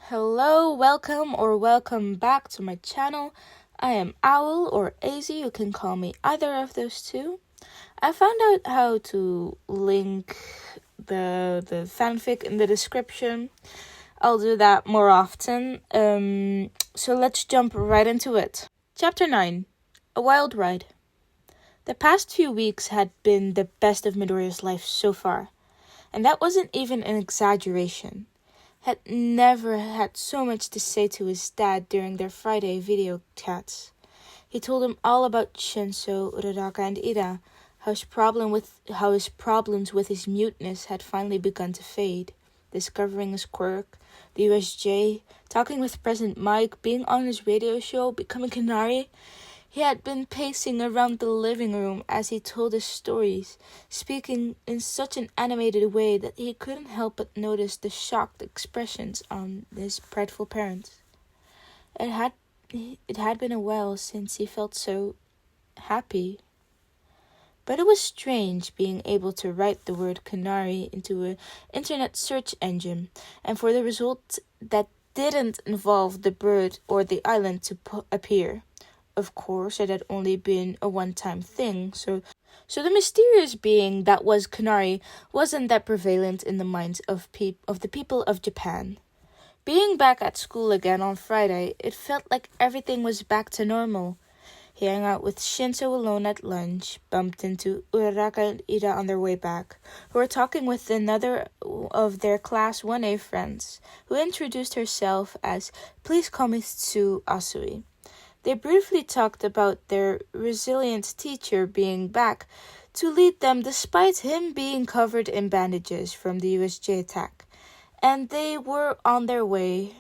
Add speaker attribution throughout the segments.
Speaker 1: Hello, welcome back to my channel. I am Owl or AZ, you can call me either of those two. I found out how to link the fanfic in the description. I'll do that more often. So let's jump right into it. Chapter 9. A Wild Ride. The past few weeks had been the best of Midoriya's life so far, and that wasn't even an exaggeration. Had never had so much to say to his dad during their Friday video chats. He told him all about Shinso, Uraraka, and Ida, how his problems with his muteness had finally begun to fade, discovering his quirk, the USJ, talking with President Mike, being on his radio show, becoming Canary. He had been pacing around the living room as he told his stories, speaking in such an animated way that he couldn't help but notice the shocked expressions on his prideful parents. It had been a while since he felt so happy. But it was strange being able to write the word Canary into an internet search engine, and for the result that didn't involve the bird or the island to appear. Of course, it had only been a one-time thing, so the mysterious being that was Canary wasn't that prevalent in the minds of the people of Japan. Being back at school again on Friday, it felt like everything was back to normal. He hung out with Shinso alone at lunch, bumped into Uraraka and Ida on their way back, who were talking with another of their Class 1A friends, who introduced herself as "Please call me Tsu Asui." They briefly talked about their resilient teacher being back to lead them despite him being covered in bandages from the USJ attack, and they were on their way.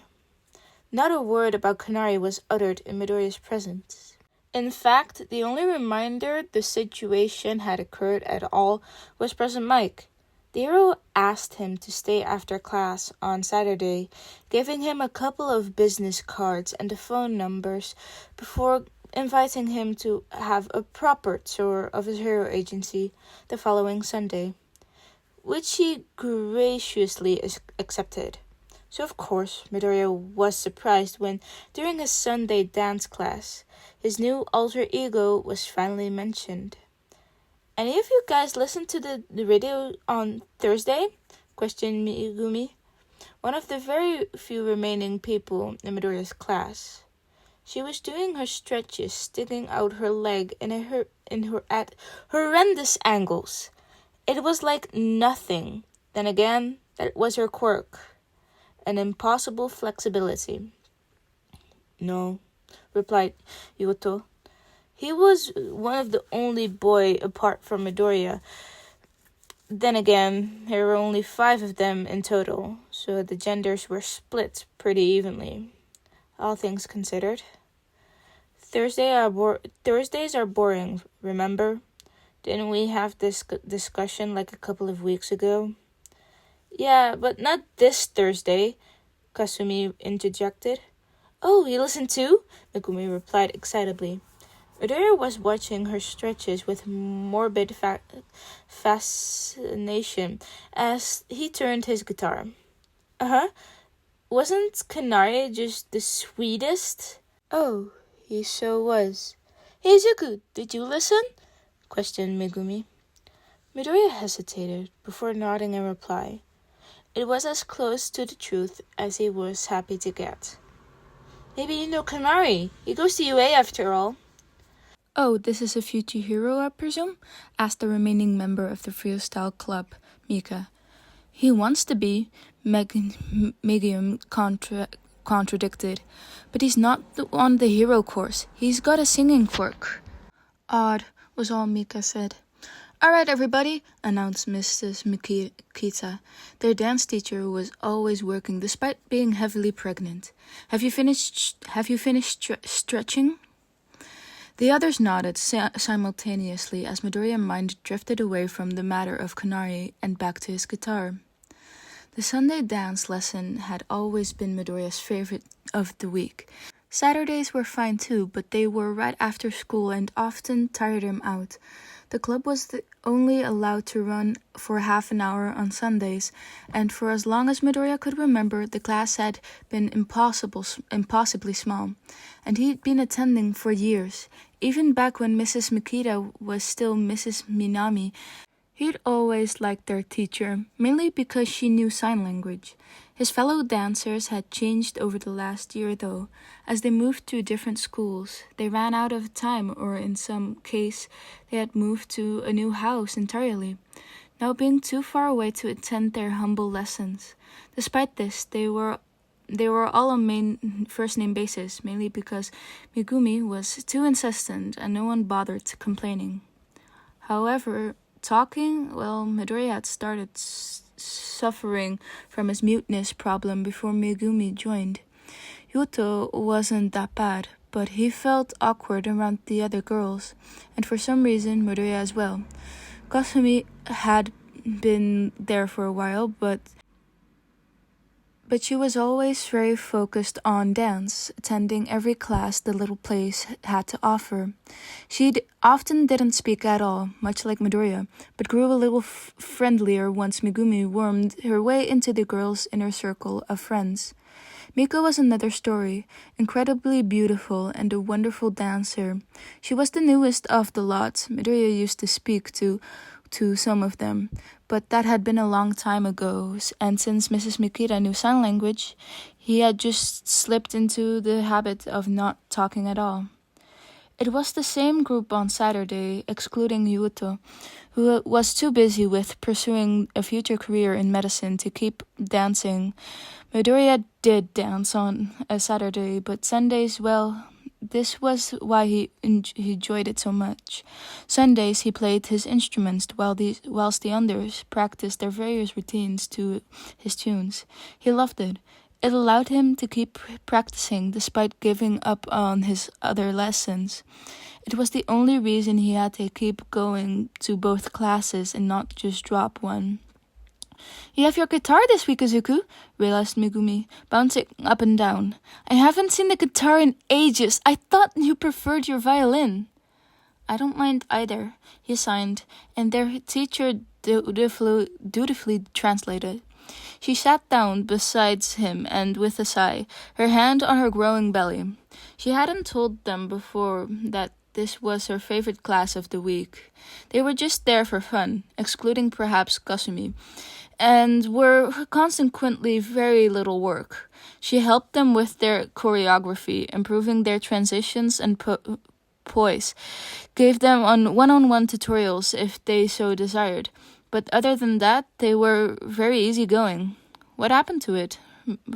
Speaker 1: Not a word about Canary was uttered in Midoriya's presence. In fact, the only reminder the situation had occurred at all was President Mike. The hero asked him to stay after class on Saturday, giving him a couple of business cards and the phone numbers before inviting him to have a proper tour of his hero agency the following Sunday, which he graciously accepted. So of course, Midoriya was surprised when, during his Sunday dance class, his new alter ego was finally mentioned. "Any of you guys listened to the radio on Thursday?" questioned Megumi, one of the very few remaining people in Midoriya's class. She was doing her stretches, sticking out her leg at horrendous angles. It was like nothing. Then again, that was her quirk, an impossible flexibility. "No," replied Yuto. He was one of the only boy apart from Midoriya. Then again, there were only 5 of them in total, so the genders were split pretty evenly, all things considered. Thursdays are boring, remember? Didn't we have this discussion like a couple of weeks ago? "Yeah, but not this Thursday," Kasumi interjected. "Oh, you listened too?" Megumi replied excitably. Midoriya was watching her stretches with morbid fascination as he turned his guitar. "Uh-huh. Wasn't Canary just the sweetest?" "Oh, he so was." "Hey, Izuku, did you listen?" questioned Megumi. Midoriya hesitated before nodding in reply. It was as close to the truth as he was happy to get. "Maybe you know Canary. He goes to UA after all."
Speaker 2: "Oh, this is a future hero, I presume?" asked the remaining member of the freestyle club, Mika. "He wants to be," Megium contradicted. "But he's not on the hero course. He's got a singing quirk." "Odd," was all Mika said. "All right, everybody," announced Mrs. Mikita, their dance teacher who was always working despite being heavily pregnant. Have you finished stretching?" The others nodded simultaneously as Midoriya's mind drifted away from the matter of Canary and back to his guitar. The Sunday dance lesson had always been Midoriya's favorite of the week. Saturdays were fine too, but they were right after school and often tired him out. The club was only allowed to run for half an hour on Sundays, and for as long as Midoriya could remember, the class had been impossibly small, and he'd been attending for years. Even back when Mrs. Mikita was still Mrs. Minami, he'd always liked their teacher, mainly because she knew sign language. His fellow dancers had changed over the last year, though. As they moved to different schools, they ran out of time, or in some case, they had moved to a new house entirely, now being too far away to attend their humble lessons. Despite this, they were all on first-name basis, mainly because Megumi was too insistent and no one bothered complaining. However, Midoriya had started suffering from his muteness problem before Megumi joined. Yuto wasn't that bad, but he felt awkward around the other girls, and for some reason Midoriya as well. Kasumi had been there for a while, but she was always very focused on dance, attending every class the little place had to offer. She often didn't speak at all, much like Midoriya, but grew a little friendlier once Megumi wormed her way into the girls' inner circle of friends. Miko was another story, incredibly beautiful and a wonderful dancer. She was the newest of the lot. Midoriya used to speak to some of them, but that had been a long time ago, and since Mrs. Mikita knew sign language, he had just slipped into the habit of not talking at all. It was the same group on Saturday, excluding Yuto, who was too busy with pursuing a future career in medicine to keep dancing. Midoriya did dance on a Saturday, but Sundays, well, this was why he enjoyed it so much. Sundays he played his instruments whilst the others practiced their various routines to his tunes. He loved it. It allowed him to keep practicing despite giving up on his other lessons. It was the only reason he had to keep going to both classes and not just drop one. "You have your guitar this week, Izuku," realized Megumi, bouncing up and down. "I haven't seen the guitar in ages. I thought you preferred your violin." "I don't mind either," he signed, and their teacher dutifully translated. She sat down beside him and, with a sigh, her hand on her growing belly. She hadn't told them before that this was her favorite class of the week. They were just there for fun, excluding perhaps Kasumi, and were consequently very little work. She helped them with their choreography, improving their transitions and poise, gave them one-on-one tutorials if they so desired, but other than that, they were very easygoing. "What happened to it?"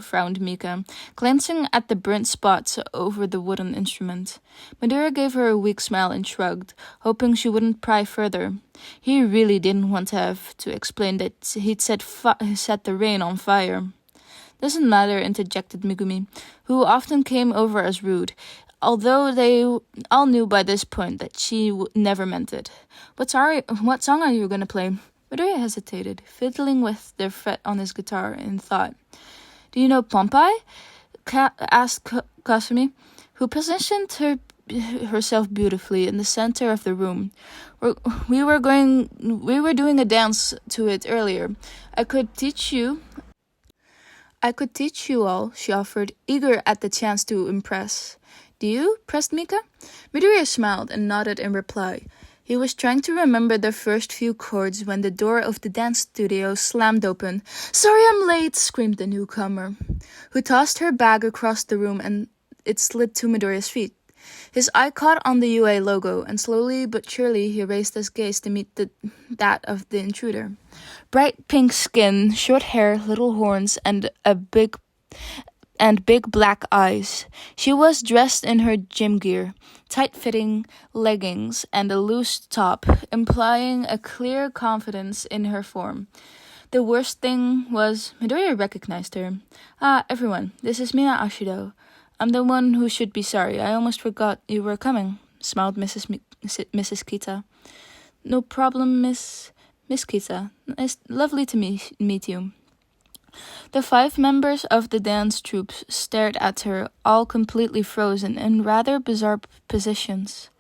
Speaker 2: frowned Mika, glancing at the burnt spots over the wooden instrument. Midoriya gave her a weak smile and shrugged, hoping she wouldn't pry further. He really didn't want to have to explain that he'd set the rain on fire. "Doesn't matter," interjected Megumi, who often came over as rude, although they all knew by this point that she never meant it. What song are you going to play?" Midoriya hesitated, fiddling with the fret on his guitar in thought. "Do you know Pompai?" asked Kasumi, who positioned herself beautifully in the center of the room. We were doing a dance to it earlier. I could teach you all," she offered, eager at the chance to impress. "Do you?" pressed Mika. Midoriya smiled and nodded in reply. He was trying to remember the first few chords when the door of the dance studio slammed open. "Sorry I'm late," screamed the newcomer, who tossed her bag across the room and it slid to Midoriya's feet. His eye caught on the UA logo, and slowly but surely he raised his gaze to meet that of the intruder. Bright pink skin, short hair, little horns, and big black eyes. She was dressed in her gym gear, tight-fitting leggings, and a loose top, implying a clear confidence in her form. The worst thing was, Midoriya recognized her. "Ah, everyone, this is Mina Ashido. I'm the one who should be sorry. I almost forgot you were coming," smiled Mrs. Kita. "No problem, Miss Kita. It's lovely to meet you." The 5 members of the dance troupe stared at her, all completely frozen in rather bizarre positions.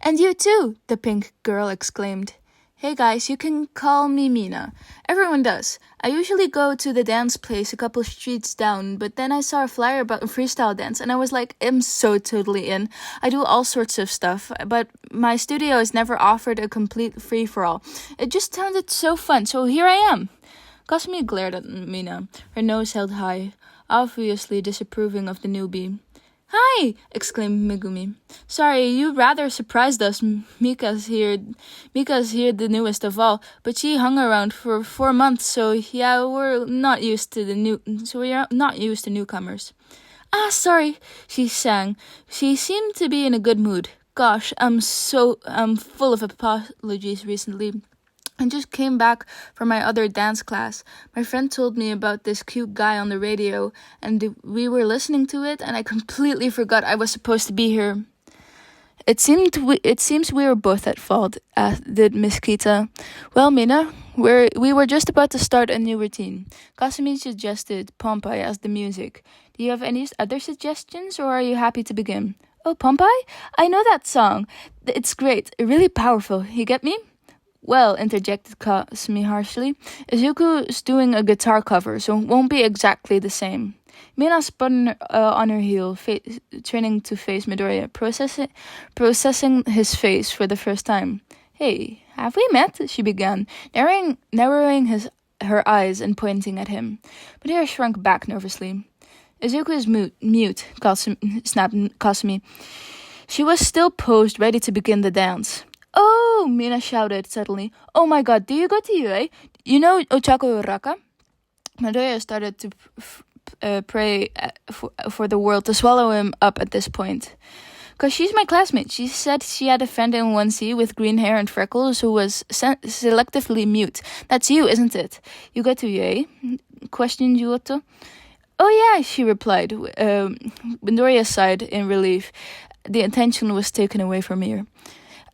Speaker 2: And you too, the pink girl exclaimed. Hey guys, you can call me Mina. Everyone does. I usually go to the dance place a couple streets down, but then I saw a flyer about a freestyle dance and I was like, I'm so totally in. I do all sorts of stuff, but my studio has never offered a complete free-for-all. It just sounded so fun, so here I am. Kasumi glared at Mina, her nose held high, obviously disapproving of the newbie. Hi! Exclaimed Megumi. Sorry, you rather surprised us. Mika's here the newest of all, but she hung around for 4 months, so yeah, we're not used to newcomers. Ah, sorry, she sang. She seemed to be in a good mood. Gosh, I'm full of apologies recently. I just came back from my other dance class. My friend told me about this cute guy on the radio, and we were listening to it, and I completely forgot I was supposed to be here. It seems we were both at fault, did Miss Kita. Well, Mina, we were just about to start a new routine. Kasumi suggested Pompeii as the music. Do you have any other suggestions, or are you happy to begin? Oh, Pompeii? I know that song. It's great, really powerful. You get me? Well, interjected Kasumi harshly, Izuku's doing a guitar cover, so it won't be exactly the same. Mina spun on her heel, turning to face Midoriya, processing his face for the first time. Hey, have we met? She began, narrowing her eyes and pointing at him. Midoriya shrunk back nervously. Izuku is mute, snapped Kasumi. She was still posed, ready to begin the dance. Oh, Mina shouted suddenly. Oh my god, do you go to UA? You know Ochako Raka? Midoriya started to pray for the world to swallow him up at this point. Because she's my classmate. She said she had a friend in 1C with green hair and freckles who was selectively mute. That's you, isn't it? You go to UA? Questioned Yuoto. Oh yeah, she replied. Midoriya sighed in relief. The attention was taken away from her.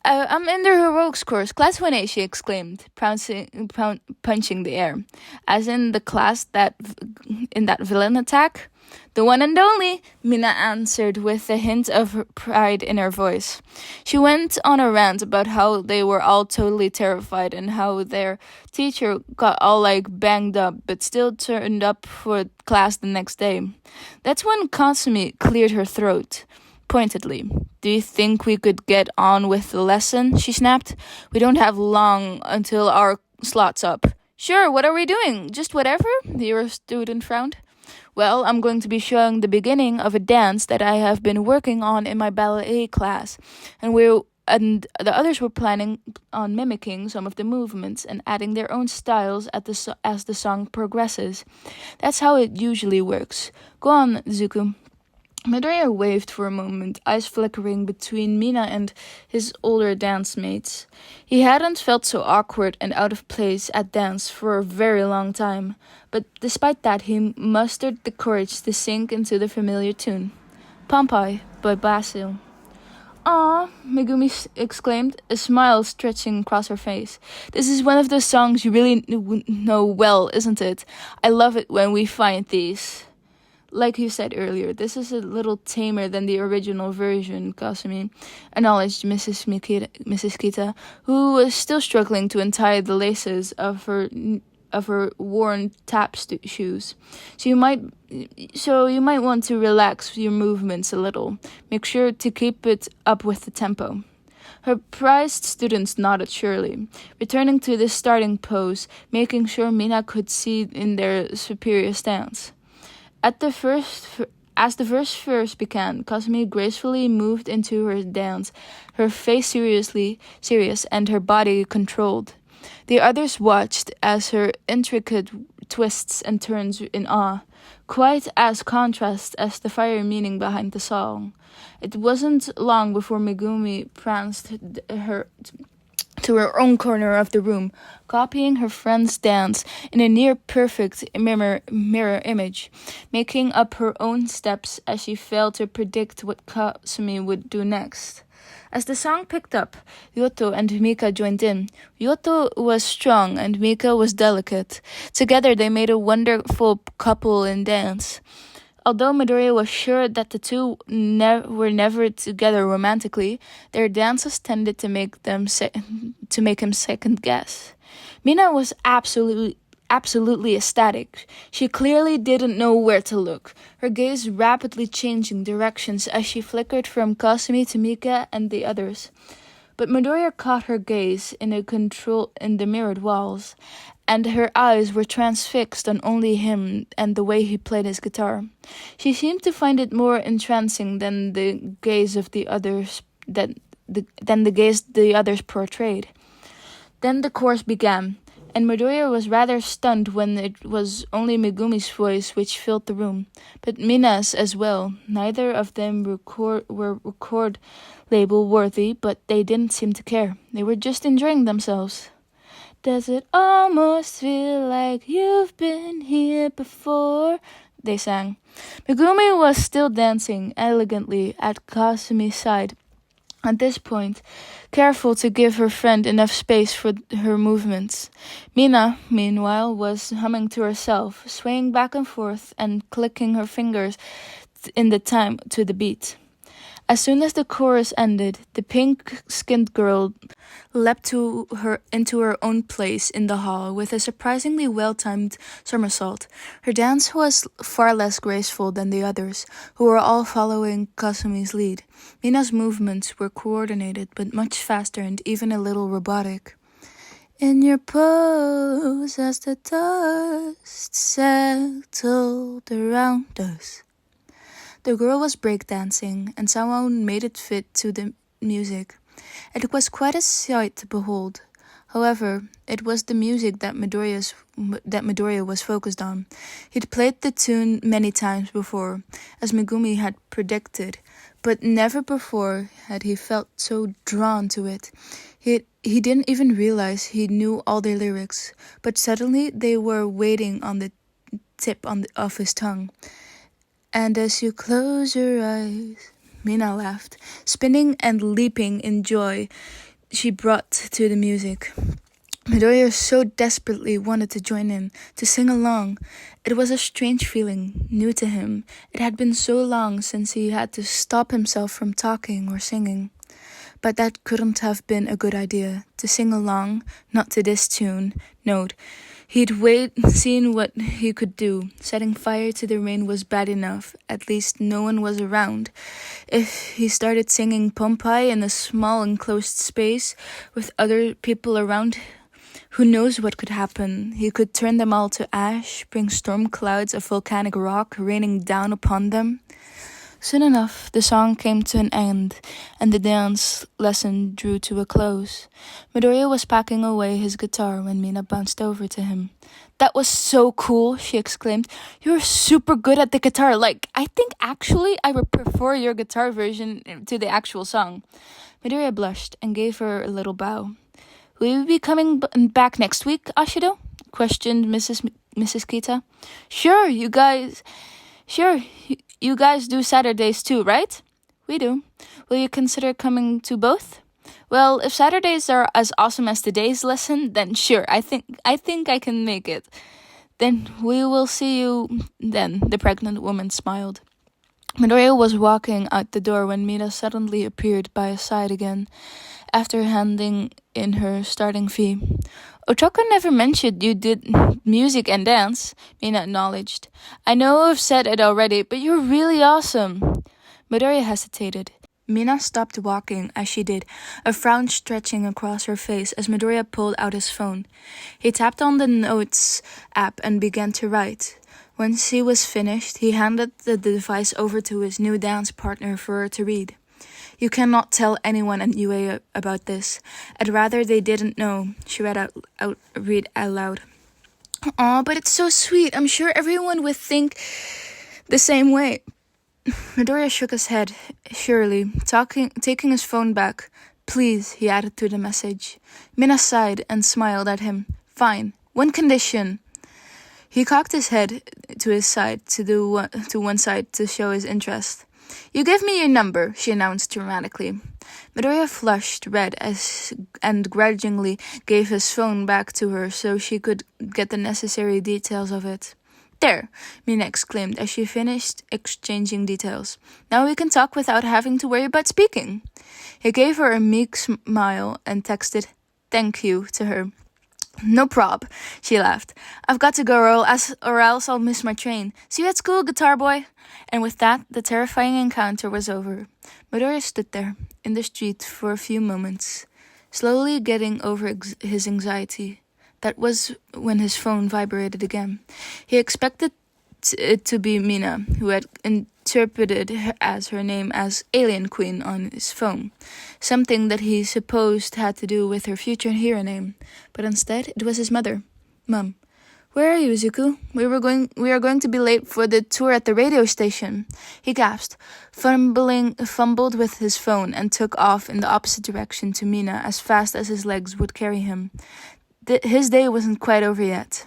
Speaker 2: I'm in the heroics course, class 1A, she exclaimed, punching the air. As in the class in that villain attack? The one and only, Mina answered with a hint of pride in her voice. She went on a rant about how they were all totally terrified and how their teacher got all banged up but still turned up for class the next day. That's when Kasumi cleared her throat. Pointedly. Do you think we could get on with the lesson? She snapped. We don't have long until our slot's up. Sure, what are we doing? Just whatever? The Euro student frowned. Well, I'm going to be showing the beginning of a dance that I have been working on in my ballet class, and the others were planning on mimicking some of the movements and adding their own styles as the song progresses. That's how it usually works. Go on, Izuku. Midoriya waved for a moment, eyes flickering between Mina and his older dance mates. He hadn't felt so awkward and out of place at dance for a very long time, but despite that he mustered the courage to sink into the familiar tune. Pompeii by Basil. Aw, Megumi exclaimed, a smile stretching across her face. This is one of the songs you really know well, isn't it? I love it when we find these. Like you said earlier, this is a little tamer than the original version, Kasumi acknowledged Mrs. Kita, who was still struggling to untie the laces of her worn tap shoes. So you might want to relax your movements a little. Make sure to keep it up with the tempo. Her prized students nodded surely, returning to the starting pose, making sure Mina could see in their superior stance. As the first verse began, Kasumi gracefully moved into her dance, her face serious and her body controlled. The others watched as her intricate twists and turns in awe, quite as contrast as the fiery meaning behind the song. It wasn't long before Megumi pranced to her own corner of the room, copying her friend's dance in a near-perfect mirror image, making up her own steps as she failed to predict what Kasumi would do next. As the song picked up, Yuoto and Mika joined in. Yuoto was strong and Mika was delicate. Together they made a wonderful couple in dance. Although Midoriya was sure that the two were never together romantically, their dances tended to make him second guess. Mina was absolutely ecstatic. She clearly didn't know where to look, her gaze rapidly changing directions as she flickered from Kasumi to Mika and the others. But Midoriya caught her gaze in the mirrored walls, and her eyes were transfixed on only him and the way he played his guitar. She seemed to find it more entrancing than the gaze of the others than the gaze the others portrayed. Then the chorus began, and Midoriya was rather stunned when it was only Megumi's voice which filled the room, but Mina's as well. Neither of them were record label worthy, but they didn't seem to care. They were just enjoying themselves. Does it almost feel like you've been here before? They sang. Megumi was still dancing elegantly at Kasumi's side. At this point, careful to give her friend enough space for her movements. Mina, meanwhile, was humming to herself, swaying back and forth and clicking her fingers in the time to the beat. As soon as the chorus ended, the pink-skinned girl leapt into her own place in the hall with a surprisingly well-timed somersault. Her dance was far less graceful than the others, who were all following Kasumi's lead. Mina's movements were coordinated, but much faster and even a little robotic. In your pose as the dust settled around us. The girl was breakdancing, and someone made it fit to the music. It was quite a sight to behold. However, it was the music that Midoriya was focused on. He'd played the tune many times before, as Megumi had predicted, but never before had he felt so drawn to it. He didn't even realize he knew all the lyrics, but suddenly they were waiting on the tip of his tongue. And as you close your eyes, Mina laughed, spinning and leaping in joy she brought to the music. Midoriya so desperately wanted to join in, to sing along. It was a strange feeling, new to him. It had been so long since he had to stop himself from talking or singing. But that couldn't have been a good idea, to sing along, not to this tune. Note. He'd seen what he could do. Setting fire to the rain was bad enough. At least no one was around. If he started singing Pompeii in a small enclosed space with other people around, who knows what could happen? He could turn them all to ash, bring storm clouds of volcanic rock raining down upon them. Soon enough, the song came to an end, and the dance lesson drew to a close. Midoriya was packing away his guitar when Mina bounced over to him. "That was so cool," she exclaimed. "You're super good at the guitar. I think actually I would prefer your guitar version to the actual song." Midoriya blushed and gave her a little bow. "Will you be coming back next week, Ashido?" questioned Mrs. Kita. Sure, you guys do Saturdays too, right?" "We do. Will you consider coming to both?" "Well, if Saturdays are as awesome as today's lesson, then sure, I think I can make it." "Then we will see you then," the pregnant woman smiled. Midoriya was walking out the door when Mina suddenly appeared by his side again, after handing in her starting fee. "Otoko never mentioned you did music and dance," Mina acknowledged. "I know I've said it already, but you're really awesome." Midoriya hesitated. Mina stopped walking as she did, a frown stretching across her face as Midoriya pulled out his phone. He tapped on the Notes app and began to write. Once he was finished, he handed the device over to his new dance partner for her to read. "You cannot tell anyone at UA about this. I'd rather they didn't know," she read out loud. "Aw, but it's so sweet. I'm sure everyone would think the same way." Midoriya shook his head, surely, taking his phone back. "Please," he added to the message. Mina sighed and smiled at him. "Fine. One condition." He cocked his head to one side to show his interest. "You give me your number," she announced dramatically. Midoriya flushed red and grudgingly gave his phone back to her so she could get the necessary details of it. There, Mina exclaimed as she finished exchanging details. Now we can talk without having to worry about speaking. He gave her a meek smile and texted, "Thank you," to her. "No prob," she laughed. "I've got to go or else I'll miss my train. See you at school, guitar boy." And with that, the terrifying encounter was over. Midoriya stood there, in the street, for a few moments, slowly getting over his anxiety. That was when his phone vibrated again. He expected it to be Mina, who had interpreted as her name as Alien Queen on his phone, something that he supposed had to do with her future hero name. But instead, it was his mother. "Mom, where are you, Izuku? We are going to be late for the tour at the radio station," he gasped, fumbled with his phone, and took off in the opposite direction to Mina as fast as his legs would carry him. His day wasn't quite over yet.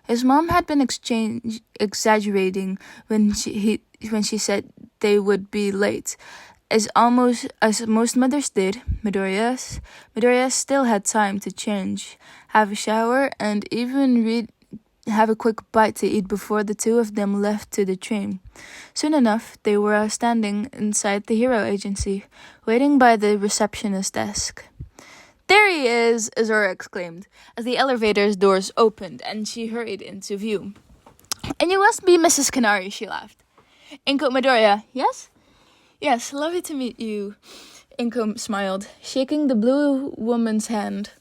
Speaker 2: His mom had been exaggerating when she said they would be late. As most mothers did, Midoriya still had time to change, have a shower, and even have a quick bite to eat before the two of them left to the train. Soon enough, they were standing inside the hero agency, waiting by the receptionist desk. "There he is!" Azura exclaimed, as the elevator's doors opened and she hurried into view. "And you must be Mrs. Canary," she laughed. "Inko Midoriya, yes?" "Yes, lovely to meet you," Inko smiled, shaking the blue woman's hand.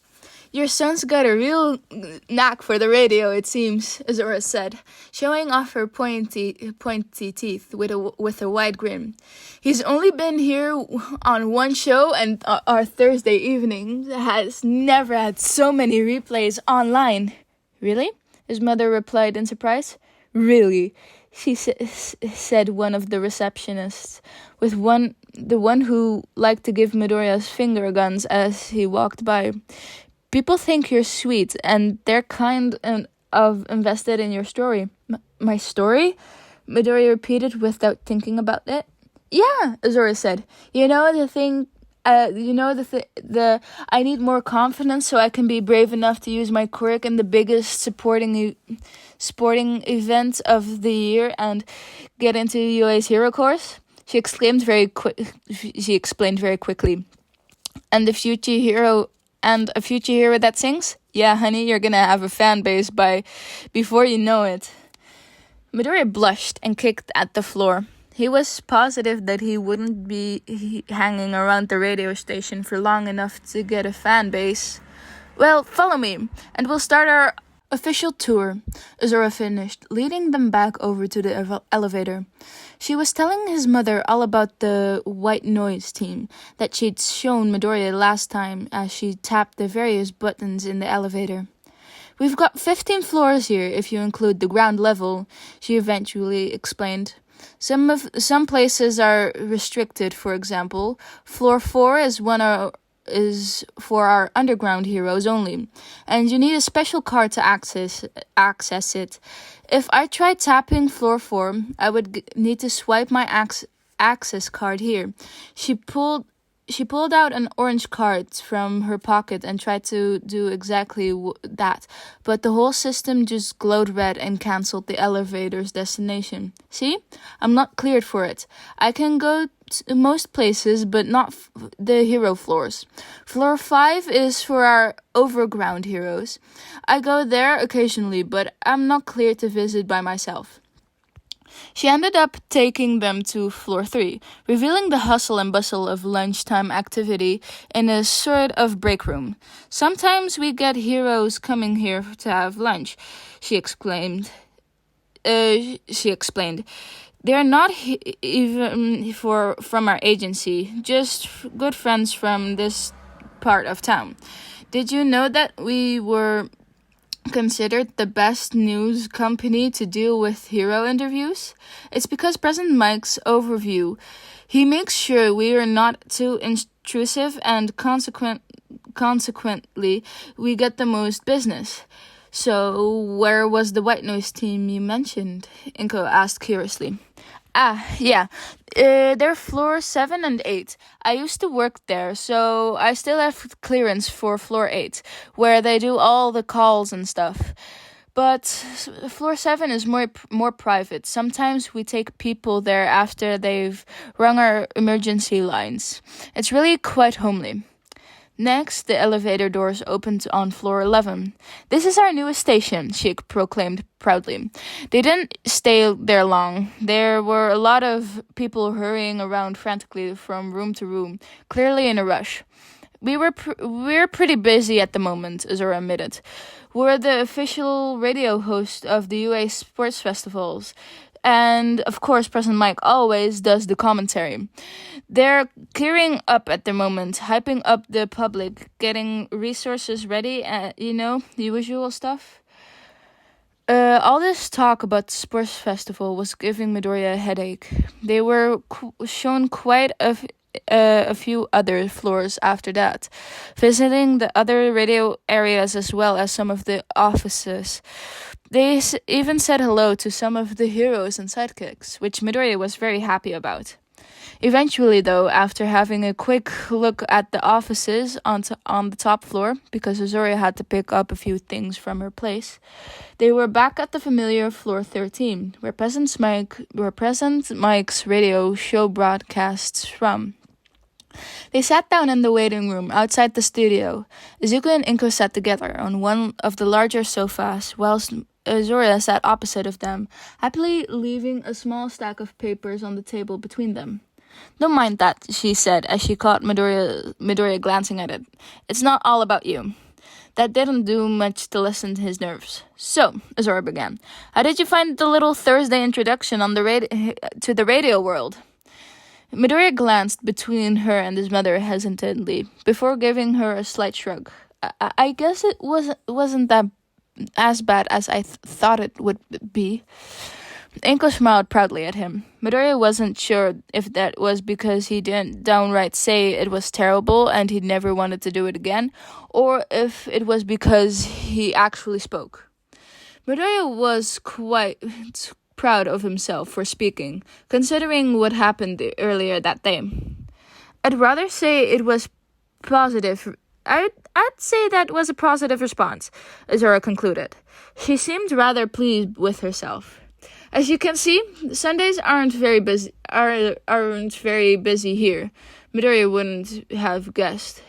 Speaker 2: "Your son's got a real knack for the radio, it seems," Azura said, showing off her pointy teeth with a wide grin. "He's only been here on one show, and our Thursday evening has never had so many replays online." "Really?" his mother replied in surprise. "Really," she said one of the receptionists, the one who liked to give Midoriya's finger guns as he walked by. "People think you're sweet, and they're kind of invested in your story." My story?" Midoriya repeated without thinking about it. "Yeah," Azura said. "You know the thing. I need more confidence so I can be brave enough to use my quirk in the biggest sporting event of the year and get into UA's hero course." She explained very quickly. "And a future hero that sings? Yeah, honey, you're gonna have a fan base before you know it." Midoriya blushed and kicked at the floor. He was positive that he wouldn't be hanging around the radio station for long enough to get a fan base. "Well, follow me, and we'll start our official tour," Azura finished, leading them back over to the elevator. She was telling his mother all about the white noise team that she'd shown Midoriya last time as she tapped the various buttons in the elevator. "We've got 15 floors here if you include the ground level," she eventually explained. Some places are restricted. For example, floor 4 is for our underground heroes only, and you need a special card to access it. If I tried tapping floor 4, I would need to swipe my access card here." She pulled out an orange card from her pocket and tried to do exactly that, but the whole system just glowed red and cancelled the elevator's destination. "See? I'm not cleared for it. I can go to most places, but not the hero floors. Floor 5 is for our overground heroes. I go there occasionally, but I'm not cleared to visit by myself." She ended up taking them to floor 3, revealing the hustle and bustle of lunchtime activity in a sort of break room. "Sometimes we get heroes coming here to have lunch," she explained. "They're not even from our agency, just good friends from this part of town. Did you know that we were considered the best news company to deal with hero interviews? It's because President Mike's overview. He makes sure we are not too intrusive, and consequently, we get the most business." "So, where was the white noise team you mentioned?" Inko asked curiously. Yeah. They're floor 7 and 8. I used to work there, so I still have clearance for floor 8, where they do all the calls and stuff. But floor 7 is more private. Sometimes we take people there after they've rung our emergency lines. It's really quite homely. Next, the elevator doors opened on floor 11. "This is our newest station," she proclaimed proudly. They didn't stay there long. There were a lot of people hurrying around frantically from room to room, clearly in a rush. We're pretty busy at the moment," Azura admitted. "We're the official radio host of the UA sports festivals. And, of course, President Mike always does the commentary. They're clearing up at the moment, hyping up the public, getting resources ready, and, the usual stuff." All this talk about the sports festival was giving Midoriya a headache. They were shown quite a few other floors after that, visiting the other radio areas as well as some of the offices. They even said hello to some of the heroes and sidekicks, which Midoriya was very happy about. Eventually, though, after having a quick look at the offices on the top floor, because Azura had to pick up a few things from her place, they were back at the familiar floor 13, where President Mike's radio show broadcasts from. They sat down in the waiting room outside the studio. Izuku and Inko sat together on one of the larger sofas, whilst Azura sat opposite of them, happily leaving a small stack of papers on the table between them. "Don't mind that," she said as she caught Midoriya glancing at it. "It's not all about you." That didn't do much to lessen his nerves. "So," Azura began, "how did you find the little Thursday introduction on to the radio world?" Midoriya glanced between her and his mother hesitantly, before giving her a slight shrug. I guess it wasn't that as bad as I thought it would be." Inko smiled proudly at him. Midoriya wasn't sure if that was because he didn't downright say it was terrible and he never wanted to do it again, or if it was because he actually spoke. Midoriya was quite proud of himself for speaking, considering what happened earlier that day. "I'd rather say it was positive. I'd say that was a positive response," Azura concluded. She seemed rather pleased with herself. "As you can see, Sundays aren't very busy here." Midoriya wouldn't have guessed.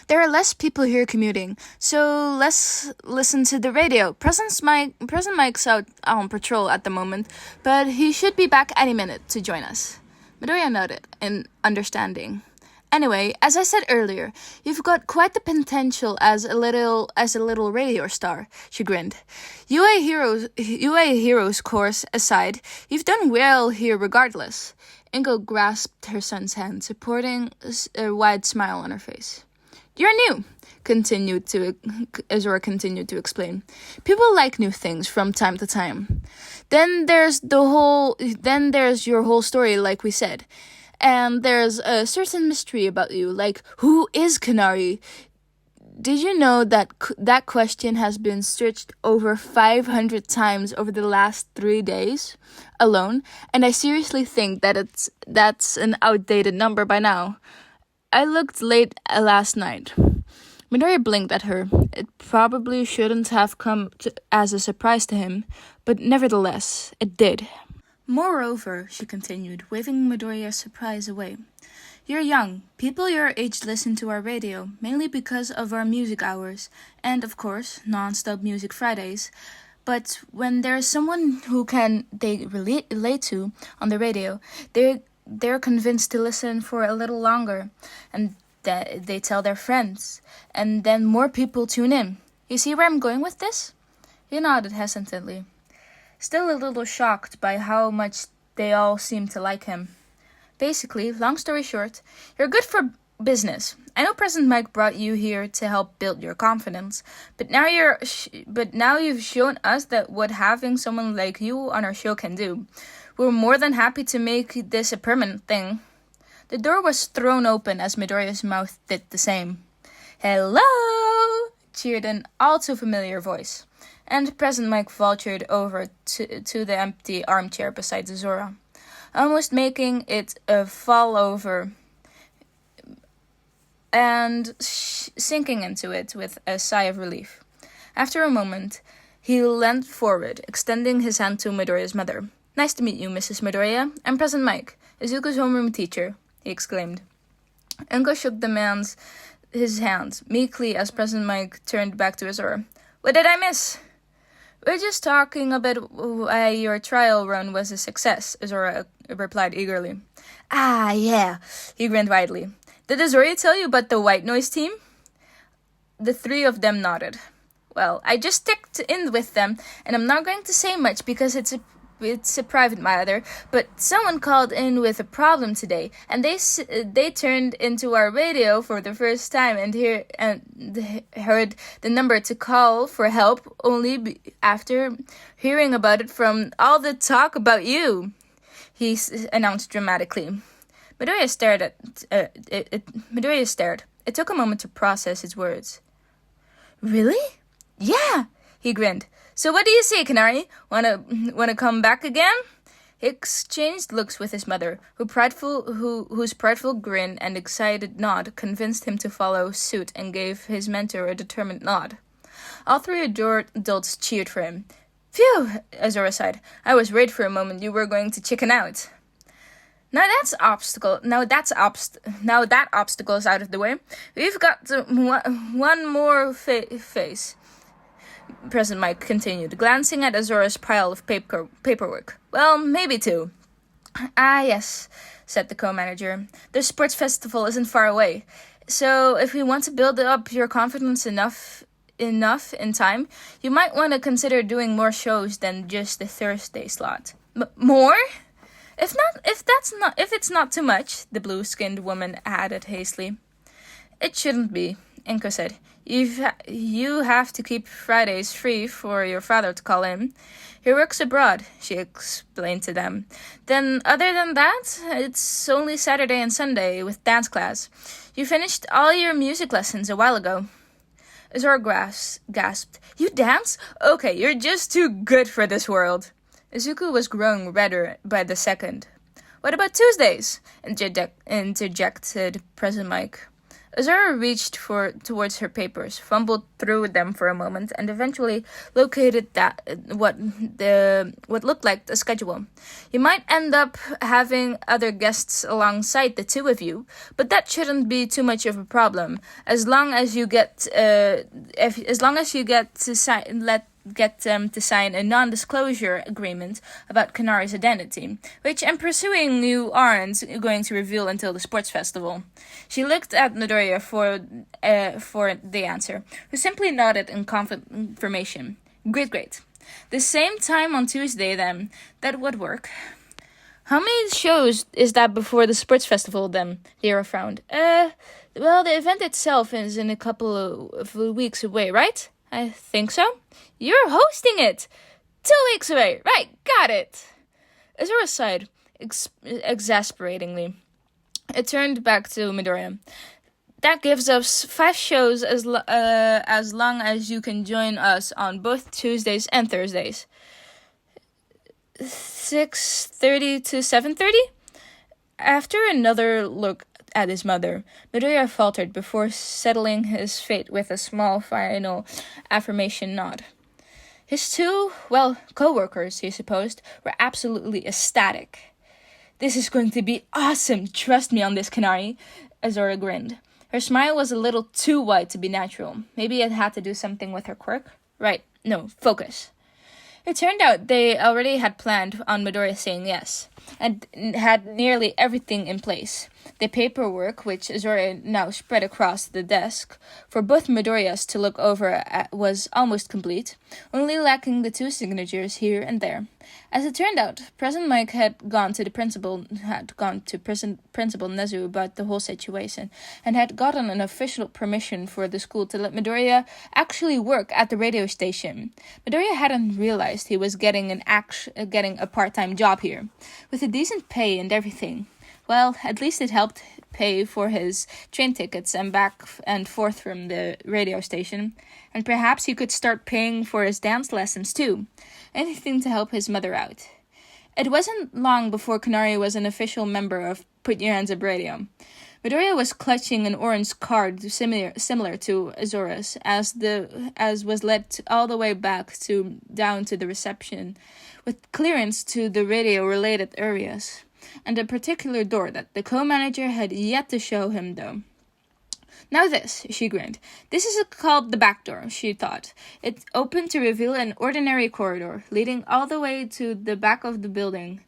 Speaker 2: "There are less people here commuting, so let's listen to the radio. President Mike's out on patrol at the moment, but he should be back any minute to join us." Midoriya nodded in understanding. "Anyway, as I said earlier, you've got quite the potential as a little radio star," she grinned. UA Heroes course aside, you've done well here regardless." Ingo grasped her son's hand, supporting a wide smile on her face. "You're new," Azura continued to explain. "People like new things from time to time. Then there's your whole story, like we said. And there's a certain mystery about you, like, who is Canary? Did you know that that question has been searched over 500 times over the last 3 days alone? And I seriously think that's an outdated number by now. I looked late last night." Midoriya blinked at her. It probably shouldn't have come as a surprise to him, but nevertheless, it did. "Moreover," she continued, waving Midoriya's surprise away, "you're young. People your age listen to our radio, mainly because of our music hours, and, of course, non-stop music Fridays. But when there's someone who they relate to on the radio, they're convinced to listen for a little longer, and they tell their friends, and then more people tune in. You see where I'm going with this?" He nodded hesitantly, still a little shocked by how much they all seemed to like him. "Basically, long story short, you're good for business. I know President Mike brought you here to help build your confidence, but now you've shown us that what having someone like you on our show can do. We're more than happy to make this a permanent thing." The door was thrown open as Midoriya's mouth did the same. "Hello!" cheered an all too familiar voice, and President Mike vultured over to the empty armchair beside Azura, almost making it fall over and sinking into it with a sigh of relief. After a moment, He leaned forward, extending his hand to Midoriya's mother. "Nice to meet you, Mrs. Midoriya. I'm President Mike, Izuku's homeroom teacher," he exclaimed. Unko shook his hand meekly as President Mike turned back to Azora. "What did I miss?" "We're just talking about why your trial run was a success," Azora replied eagerly. "Ah, yeah," he grinned widely. "Did Azora tell you about the White Noise team?" The three of them nodded. "Well, I just checked in with them, and I'm not going to say much because it's a private matter, but someone called in with a problem today, and they turned into our radio for the first time and heard the number to call for help only after hearing about it from all the talk about you," he announced dramatically. Midoriya stared. It took a moment to process his words. "Really?" "Yeah," he grinned. "So what do you say, Canary? Wanna come back again?" He exchanged looks with his mother, whose prideful grin and excited nod convinced him to follow suit and gave his mentor a determined nod. All three adults cheered for him. "Phew," Azora sighed. "I was worried for a moment you were going to chicken out." Now that obstacle is out of the way. We've got one more phase," President Mike continued, glancing at Azora's pile of paperwork. "Well, maybe two." "Ah, yes," said the co-manager. "The sports festival isn't far away. So if we want to build up your confidence enough in time, you might want to consider doing more shows than just the Thursday slot." "More? If it's not too much," the blue-skinned woman added hastily. "It shouldn't be," Inko said. You have to keep Fridays free for your father to call in. He works abroad," she explained to them. "Then, other than that, it's only Saturday and Sunday with dance class. You finished all your music lessons a while ago." Azora gasped. "You dance? Okay, you're just too good for this world." Izuku was growing redder by the second. "What about Tuesdays?" interjected President Mike. Azora reached towards her papers, fumbled through them for a moment, and eventually located what looked like a schedule. "You might end up having other guests alongside the two of you, but that shouldn't be too much of a problem, as long as you get to sign a non-disclosure agreement about Canary's identity, which I'm presuming you aren't going to reveal until the sports festival." She looked at Midoriya for the answer, who simply nodded in confirmation. Great. The same time on Tuesday, then. That would work." "How many shows is that before the sports festival, then?" Lyra frowned. Well, the event itself is in a couple of weeks away, right?" "I think so." "You're hosting it!" 2 weeks away! Right, got it! Azora sighed, exasperatingly. It turned back to Midoriya. "That gives us 5 shows as long as you can join us on both Tuesdays and Thursdays." 6:30 to 7:30? After another look at his mother, Midoriya faltered before settling his fate with a small final affirmation nod. His two, co-workers, he supposed, were absolutely ecstatic. "This is going to be awesome, trust me on this, Canary," Azora grinned. Her smile was a little too wide to be natural. Maybe it had to do something with her quirk? Right, no, focus. It turned out they already had planned on Midoriya saying yes, and had nearly everything in place. The paperwork, which Azora now spread across the desk for both Midoriyas to look over, was almost complete, only lacking the 2 signatures here and there. As it turned out, President Mike had gone to Principal Nezu about the whole situation, and had gotten an official permission for the school to let Midoriya actually work at the radio station. Midoriya hadn't realized he was getting a part-time job here, with a decent pay and everything. Well, at least it helped pay for his train tickets and back and forth from the radio station, and perhaps he could start paying for his dance lessons too. Anything to help his mother out. It wasn't long before Canary was an official member of Put Your Hands Up Radio. Midoriya was clutching an orange card similar to Azora's, as was led all the way back down to the reception, with clearance to the radio-related areas, and a particular door that the co-manager had yet to show him, though. Now this, she grinned. This is called the back door, she thought. It opened to reveal an ordinary corridor, leading all the way to the back of the building.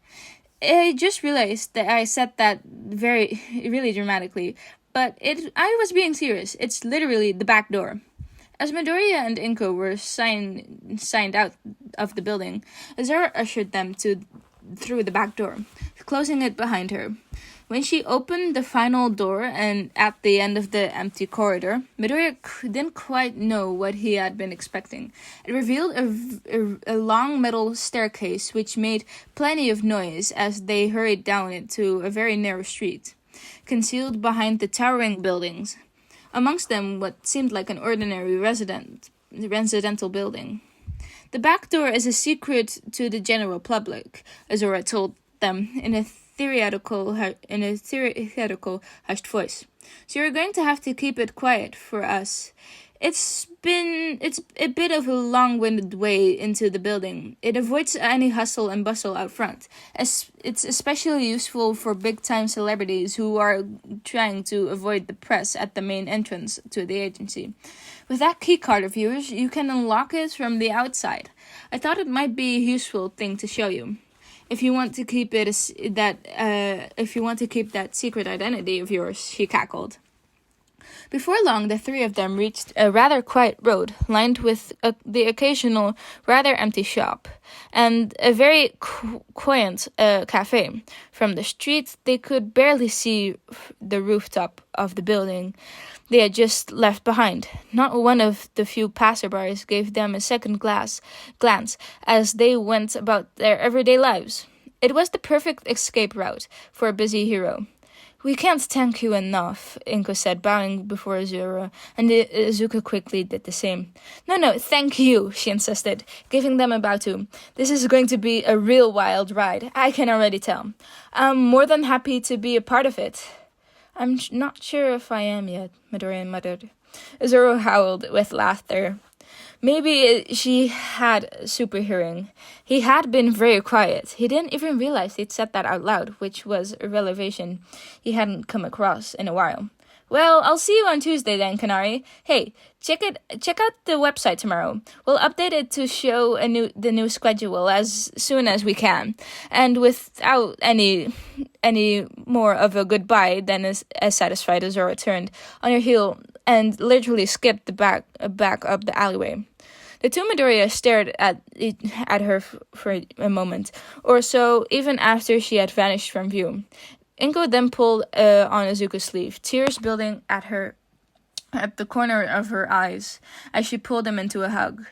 Speaker 2: I just realized that I said that really dramatically, but I was being serious. It's literally the back door. As Midoriya and Inko were signed out of the building, Azura ushered them through the back door, closing it behind her. When she opened the final door and at the end of the empty corridor, Midoriya didn't quite know what he had been expecting. It revealed a long metal staircase which made plenty of noise as they hurried down it to a very narrow street, concealed behind the towering buildings. Amongst them what seemed like an ordinary residential building. The back door is a secret to the general public, Azura told them in a theoretical hushed voice. So you're going to have to keep it quiet for us. It's a bit of a long-winded way into the building. It avoids any hustle and bustle out front. It's especially useful for big-time celebrities who are trying to avoid the press at the main entrance to the agency. With that key card of yours, you can unlock it from the outside. I thought it might be a useful thing to show you. If you want to keep that secret identity of yours, she cackled. Before long, the three of them reached a rather quiet road, lined with the occasional, rather empty shop, and a very quaint cafe. From the street, they could barely see the rooftop of the building they had just left behind. Not one of the few passerbys gave them a second glance as they went about their everyday lives. It was the perfect escape route for a busy hero. We can't thank you enough, Inko said, bowing before Azura, and Izuku quickly did the same. No, thank you, she insisted, giving them a bow too. This is going to be a real wild ride, I can already tell. I'm more than happy to be a part of it. I'm not sure if I am yet, Midoriya muttered. Azura howled with laughter. Maybe she had super hearing. He had been very quiet. He didn't even realize he'd said that out loud, which was a revelation he hadn't come across in a while. Well, I'll see you on Tuesday then, Canary. Hey, check out the website tomorrow. We'll update it to show the new schedule as soon as we can, and without any more of a goodbye than as satisfied as Zora turned on her heel and literally skipped the back up the alleyway. The two Midoriya stared at her for a moment or so, even after she had vanished from view. Inko then pulled on Izuku's sleeve, tears building at the corner of her eyes as she pulled him into a hug.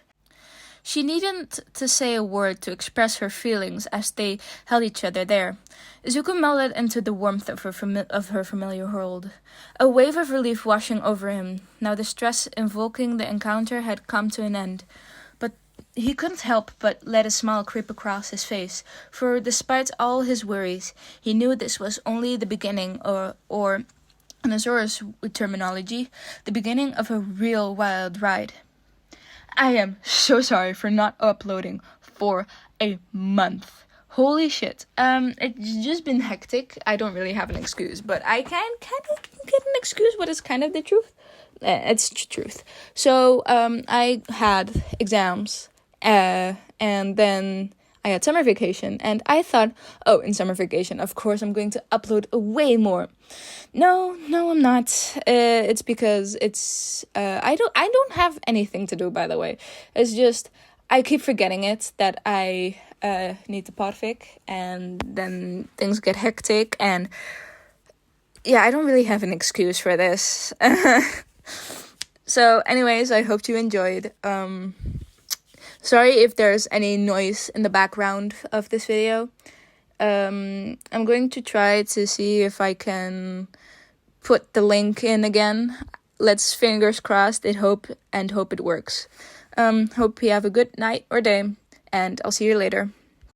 Speaker 2: She needn't to say a word to express her feelings as they held each other there. Izuku melted into the warmth of her familiar hold, a wave of relief washing over him. Now the stress invoking the encounter had come to an end. But he couldn't help but let a smile creep across his face, for despite all his worries, he knew this was only the beginning, or in Azora's terminology, the beginning of a real wild ride. I am so sorry for not uploading for a month. Holy shit. It's just been hectic. I don't really have an excuse, but I can kind of get an excuse what is kind of the truth. It's truth. So, I had exams, and then I had summer vacation, and I thought, in summer vacation, of course I'm going to upload way more. No, I'm not. It's because I don't have anything to do, by the way. It's just, I keep forgetting it, that I, need to podfic, and then things get hectic, and yeah, I don't really have an excuse for this. So, anyways, I hope you enjoyed. Sorry if there's any noise in the background of this video. I'm going to try to see if I can put the link in again. Let's fingers crossed hope it works. Hope you have a good night or day, and I'll see you later.